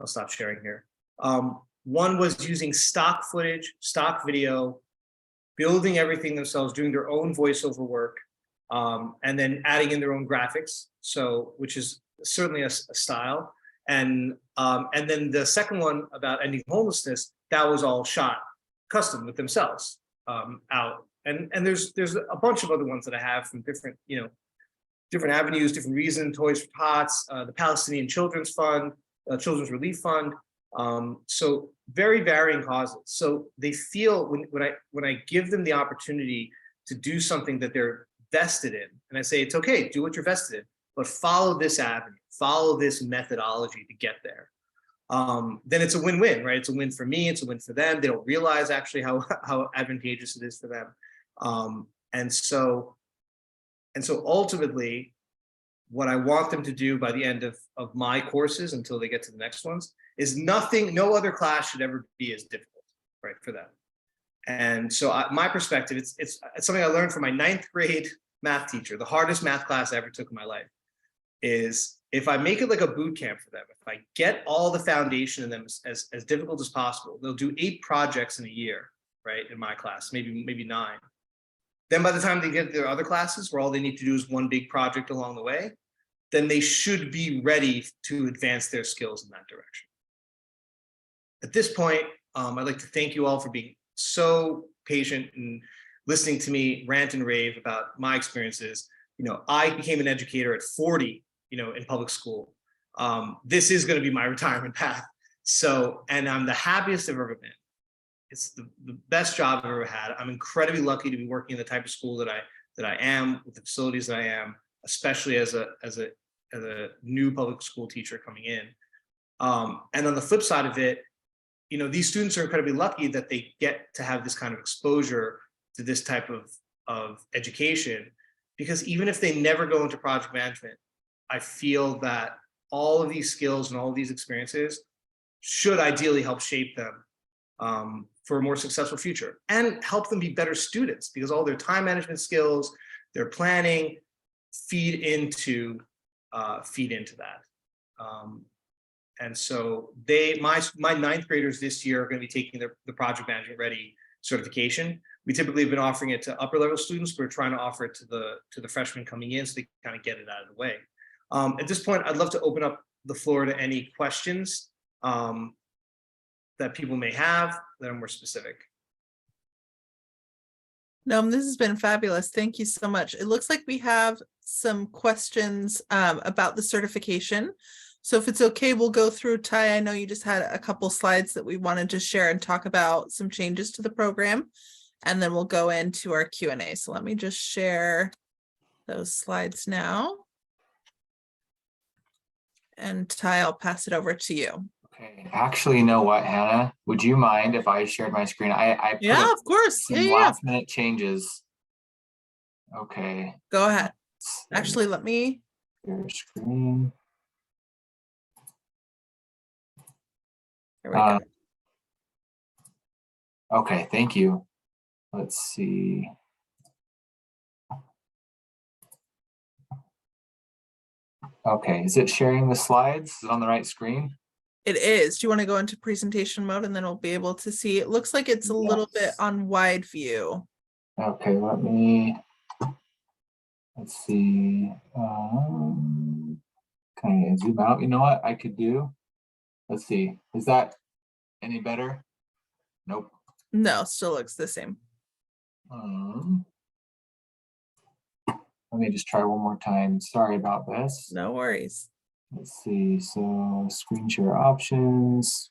S2: I'll stop sharing here. One was using stock footage, stock video, building everything themselves, doing their own voiceover work, and then adding in their own graphics. So, which is certainly a style. And then the second one about ending homelessness, that was all shot custom with themselves out. And there's a bunch of other ones that I have from different, different avenues, different reasons, Toys for Tots, the Palestinian Children's Fund, Children's Relief Fund. So very varying causes. So they feel when I give them the opportunity to do something that they're vested in, and I say, it's okay, do what you're vested in, but follow this avenue, follow this methodology to get there. then it's a win-win, right? It's a win for me, it's a win for them. They don't realize actually how advantageous it is for them. And so ultimately, what I want them to do by the end of my courses until they get to the next ones is no other class should ever be as difficult, right, for them. And so my perspective, it's something I learned from my 9th grade math teacher. The hardest math class I ever took in my life is, if I make it like a boot camp for them, if I get all the foundation in them as difficult as possible, they'll do 8 projects in a year, right, in my class, maybe 9. Then by the time they get to their other classes where all they need to do is one big project along the way, then they should be ready to advance their skills in that direction. At this point, I'd like to thank you all for being so patient and listening to me rant and rave about my experiences. I became an educator at 40, in public school. This is going to be my retirement path. So, and I'm the happiest I've ever been. It's the best job I've ever had. I'm incredibly lucky to be working in the type of school that I am, with the facilities that I am, especially as a new public school teacher coming in. And on the flip side of it, these students are incredibly lucky that they get to have this kind of exposure to this type of education, because even if they never go into project management, I feel that all of these skills and all of these experiences should ideally help shape them for a more successful future and help them be better students, because all their time management skills, their planning feed into that. And so my 9th graders this year are going to be taking the project management ready certification. We typically have been offering it to upper level students. We're trying to offer it to the freshmen coming in so they kind of get it out of the way. At this point, I'd love to open up the floor to any questions that people may have that are more specific.
S1: No, this has been fabulous. Thank you so much. It looks like we have some questions about the certification. So if it's okay, we'll go through. Ty, I know you just had a couple slides that we wanted to share and talk about some changes to the program, and then we'll go into our Q&A. So let me just share those slides now. And Ty, I'll pass it over to you.
S7: Okay. Actually, you know what, Hannah? Would you mind if I shared my screen? I
S1: yeah, of course.
S7: Some last minute changes. Okay.
S1: Go ahead. Actually, let me
S7: share screen.
S1: There we go.
S7: Okay, thank you. Let's see. Okay, is it sharing the slides? Is it on the right screen?
S1: It is. Do you want to go into presentation mode and then we'll be able to see? It looks like it's a little bit on wide view.
S7: Okay, let's see. Can I zoom out? You know what I could do? Let's see. Is that any better? Nope.
S1: No, still looks the same.
S7: Let me just try one more time. Sorry about this.
S1: No worries.
S7: Let's see. So screen share options.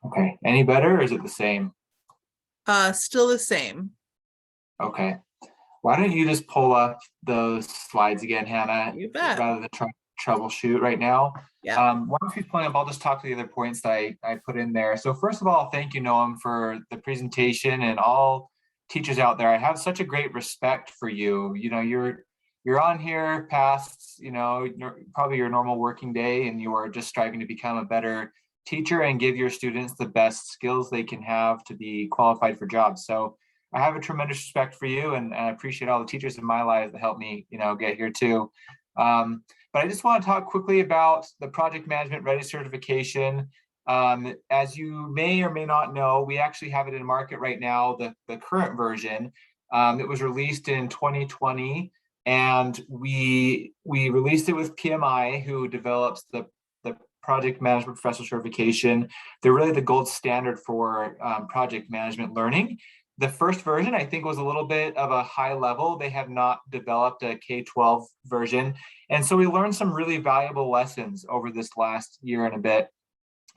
S7: Okay. Any better, or is it the same?
S1: Still the same.
S7: Okay. Why don't you just pull up those slides again, Hannah?
S1: You bet.
S7: Rather than troubleshoot right now.
S1: Yeah.
S7: Why don't you point up? I'll just talk to the other points that I put in there. So first of all, thank you, Noam, for the presentation, and all teachers out there. I have such a great respect for you. You're on here past, probably your normal working day, and you are just striving to become a better teacher and give your students the best skills they can have to be qualified for jobs. So I have a tremendous respect for you, and I appreciate all the teachers in my life that helped me, get here too. But I just want to talk quickly about the Project Management Ready certification. As you may or may not know, we actually have it in market right now, the current version. It was released in 2020, and we released it with PMI, who develops the Project Management Professional certification. They're really the gold standard for project management learning. The first version, I think, was a little bit of a high level. They have not developed a K-12 version. And so we learned some really valuable lessons over this last year and a bit,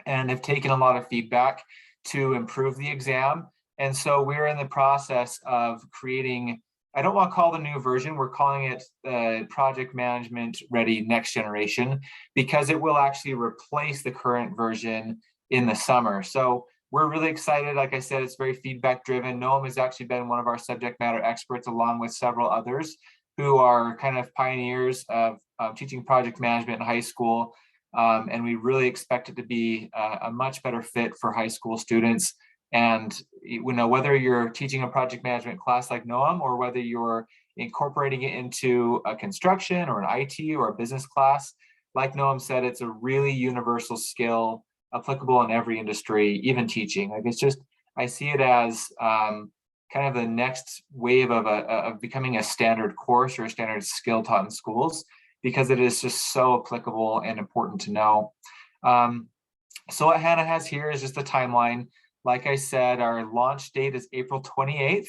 S7: and have taken a lot of feedback to improve the exam. And so we're in the process of creating I don't want to call the new version. We're calling it Project Management Ready Next Generation, because it will actually replace the current version in the summer. So we're really excited. Like I said, it's very feedback driven. Noam has actually been one of our subject matter experts, along with several others who are kind of pioneers of teaching project management in high school. And we really expect it to be a much better fit for high school students. And whether you're teaching a project management class like Noam, or whether you're incorporating it into a construction or an IT or a business class, like Noam said, it's a really universal skill applicable in every industry, even teaching. Like, it's just, I see it as kind of the next wave of becoming a standard course or a standard skill taught in schools, because it is just so applicable and important to know. So what Hannah has here is just a timeline. Like I said, our launch date is April 28th.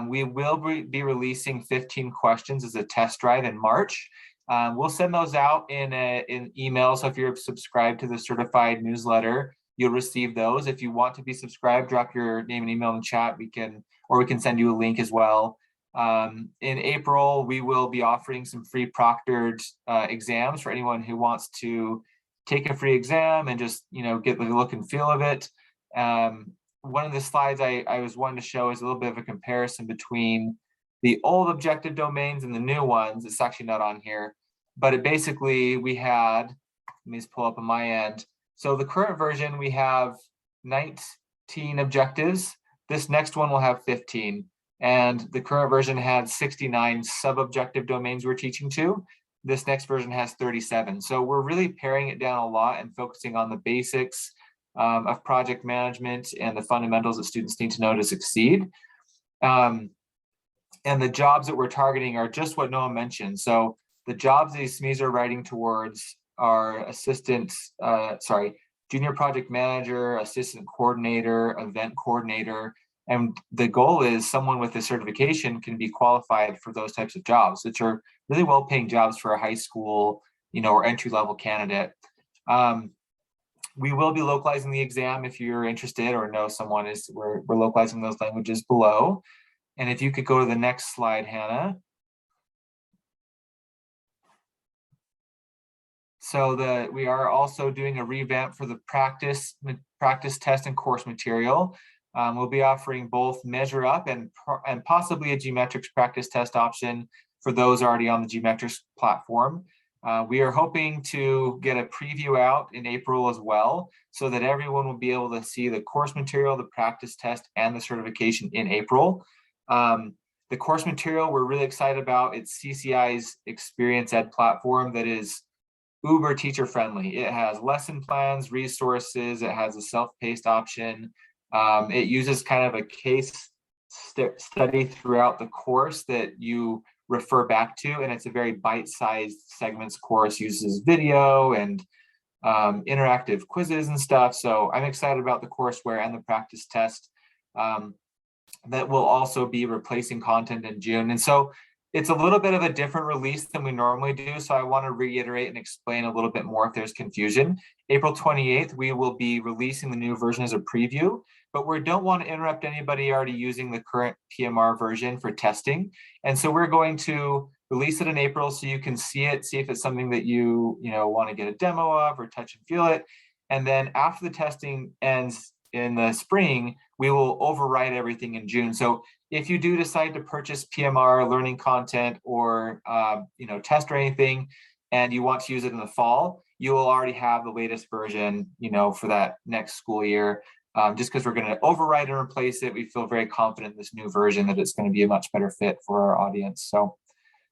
S7: We will be releasing 15 questions as a test drive in March. We'll send those out in email. So if you're subscribed to the certified newsletter, you'll receive those. If you want to be subscribed, drop your name and email in the chat. We can send you a link as well. In April, we will be offering some free proctored exams for anyone who wants to take a free exam and just get the look and feel of it. One of the slides I was wanting to show is a little bit of a comparison between the old objective domains and the new ones. It's actually not on here, but it basically, we had, let me just pull up on my end. So the current version, we have 19 objectives. This next one will have 15. And the current version had 69 sub-objective domains we're teaching to. This next version has 37. So we're really paring it down a lot and focusing on the basics of project management and the fundamentals that students need to know to succeed. And the jobs that we're targeting are just what Noah mentioned. So the jobs these SMEs are writing towards are junior project manager, assistant coordinator, event coordinator. And the goal is someone with a certification can be qualified for those types of jobs, which are really well-paying jobs for a high school, or entry-level candidate. We will be localizing the exam if you're interested or know someone is. We're localizing those languages below. And if you could go to the next slide, Hannah. So we are also doing a revamp for the practice test and course material. We'll be offering both measure up and possibly a geometrics practice test option for those already on the geometrics platform. We are hoping to get a preview out in April as well, so that everyone will be able to see the course material, the practice test, and the certification in April. The course material we're really excited about. It's CCI's Experience Ed platform that is uber teacher friendly. It has lesson plans, resources, it has a self-paced option. It uses kind of a case study throughout the course that you refer back to, and it's a very bite-sized segments course, uses video and interactive quizzes and stuff. So I'm excited about the courseware and the practice test. That will also be replacing content in June. And so it's a little bit of a different release than we normally do. So I want to reiterate and explain a little bit more if there's confusion. April 28th, we will be releasing the new version as a preview, but we don't want to interrupt anybody already using the current PMR version for testing. And so we're going to release it in April so you can see it, see if it's something that you want to get a demo of or touch and feel it. And then after the testing ends in the spring, we will overwrite everything in June. So if you do decide to purchase PMR learning content or test or anything, and you want to use it in the fall, you will already have the latest version, for that next school year. Just because we're going to overwrite and replace it, we feel very confident in this new version that it's going to be a much better fit for our audience. So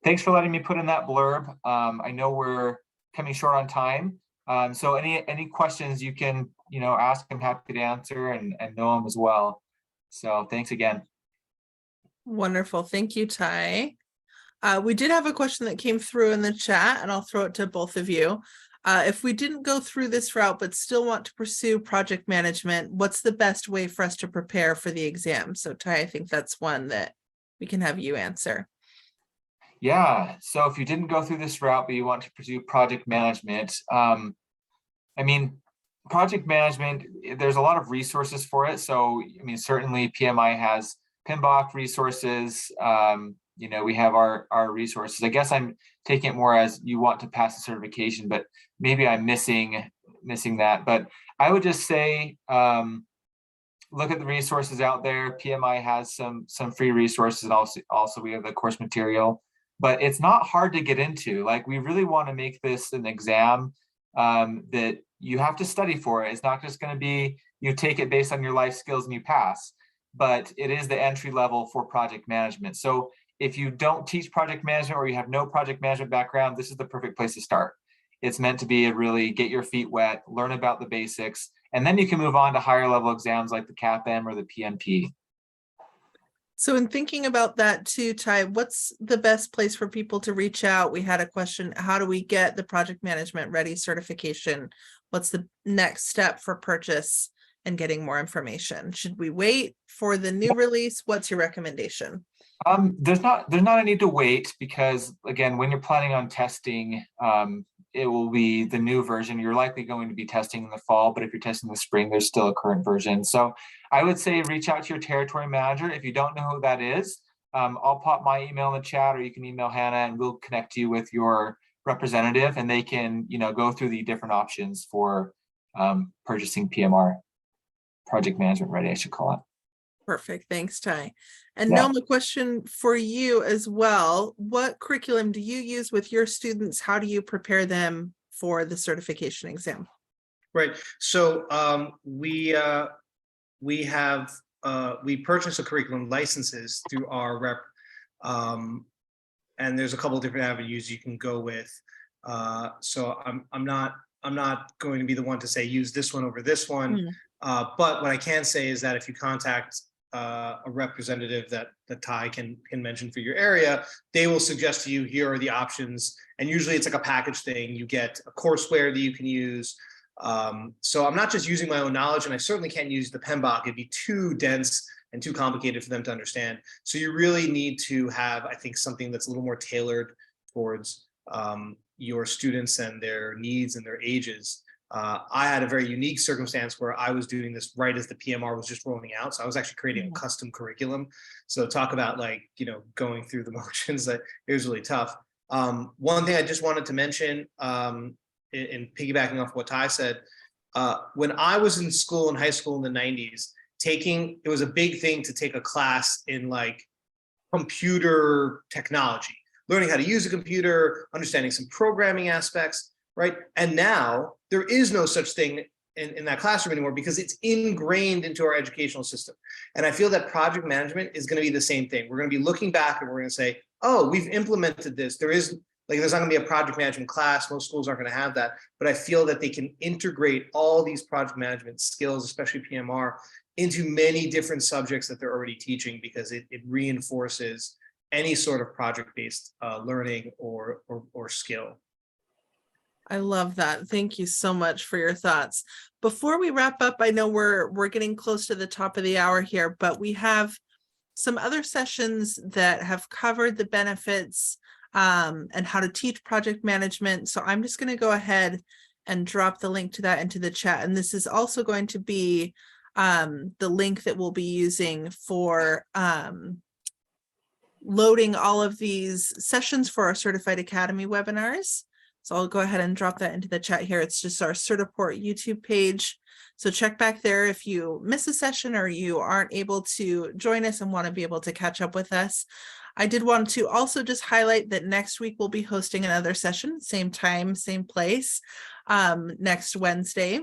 S7: thanks for letting me put in that blurb. I know we're coming short on time. So any questions you can, ask, I'm happy to answer, and know them as well. So thanks again.
S1: Wonderful. Thank you, Ty. We did have a question that came through in the chat, and I'll throw it to both of you. If we didn't go through this route, but still want to pursue project management, what's the best way for us to prepare for the exam? So Ty, I think that's one that we can have you answer.
S7: Yeah, so if you didn't go through this route, but you want to pursue project management, project management, there's a lot of resources for it. So, certainly PMI has PMBOK resources. we have our resources. I guess I'm taking it more as you want to pass the certification, but maybe I'm missing that. But I would just say, look at the resources out there. PMI has some free resources, and also we have the course material. But it's not hard to get into. Like, we really want to make this an exam that you have to study for it. It's not just going to be you take it based on your life skills and you pass, but it is the entry level for project management. So if you don't teach project management or you have no project management background, this is the perfect place to start. It's meant to be a really get your feet wet, learn about the basics, and then you can move on to higher level exams like the CAPM or the PMP.
S1: So in thinking about that too, Ty, what's the best place for people to reach out? We had a question, how do we get the project management ready certification? What's the next step for purchase and getting more information? Should we wait for the new release? What's your recommendation?
S7: There's not a need to wait, because again, when you're planning on testing, it will be the new version. You're likely going to be testing in the fall, but if you're testing in the spring, there's still a current version. So I would say reach out to your territory manager. If you don't know who that is, I'll pop my email in the chat, or you can email Hannah and we'll connect you with your representative, and they can, go through the different options for purchasing PMR, project management ready, I should call it.
S1: Perfect. Thanks, Ty. And
S7: Yeah.
S1: Noam, a question for you as well. What curriculum do you use with your students? How do you prepare them for the certification exam?
S2: Right. So we purchase a curriculum licenses through our rep, and there's a couple of different avenues you can go with. So I'm not going to be the one to say use this one over this one. But what I can say is that if you contact a representative that Ty can mention for your area, they will suggest to you, here are the options. And usually it's like a package thing. You get a courseware that you can use. So I'm not just using my own knowledge, and I certainly can't use the PMBOK. It'd be too dense and too complicated for them to understand. So you really need to have, I think, something that's a little more tailored towards your students and their needs and their ages. I had a very unique circumstance where I was doing this right as the PMR was just rolling out. So I was actually creating a custom curriculum. So talk about going through the motions, that it was really tough. One thing I just wanted to mention, in piggybacking off what Ty said, when I was in school, in high school in the 90s, it was a big thing to take a class in computer technology, learning how to use a computer, understanding some programming aspects. Right. And now there is no such thing in that classroom anymore, because it's ingrained into our educational system. And I feel that project management is going to be the same thing. We're going to be looking back and we're going to say, oh, we've implemented this. There's not going to be a project management class. Most schools aren't going to have that. But I feel that they can integrate all these project management skills, especially PMR, into many different subjects that they're already teaching, because it reinforces any sort of project-based learning or skill.
S1: I love that. Thank you so much for your thoughts. Before we wrap up, I know we're getting close to the top of the hour here, but we have some other sessions that have covered the benefits and how to teach project management. So I'm just going to go ahead and drop the link to that into the chat. And this is also going to be the link that we'll be using for loading all of these sessions for our Certified Academy webinars. So I'll go ahead and drop that into the chat here. It's just our Certiport YouTube page. So check back there if you miss a session or you aren't able to join us and want to be able to catch up with us. I did want to also just highlight that next week we'll be hosting another session, same time, same place, next Wednesday.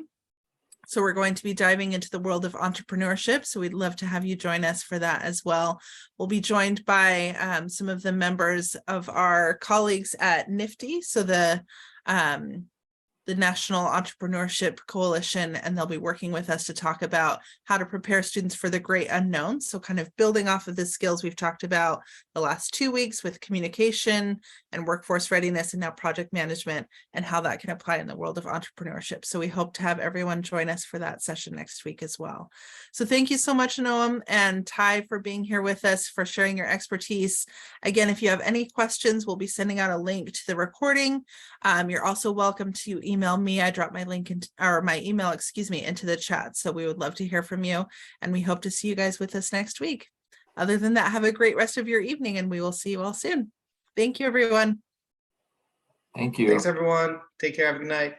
S1: So we're going to be diving into the world of entrepreneurship. So we'd love to have you join us for that as well. We'll be joined by some of the members of our colleagues at NIFTY, so the National Entrepreneurship Coalition, and they'll be working with us to talk about how to prepare students for the great unknown. So kind of building off of the skills we've talked about the last 2 weeks with communication and workforce readiness, and now project management, and how that can apply in the world of entrepreneurship. So we hope to have everyone join us for that session next week as well. So thank you so much, Noam and Ty, for being here with us, for sharing your expertise. Again, if you have any questions, we'll be sending out a link to the recording. You're also welcome to email me. I dropped my link my email, into the chat. So we would love to hear from you, and we hope to see you guys with us next week. Other than that, have a great rest of your evening and we will see you all soon. Thank you, everyone.
S7: Thank you.
S2: Thanks, everyone. Take care. Have a good night.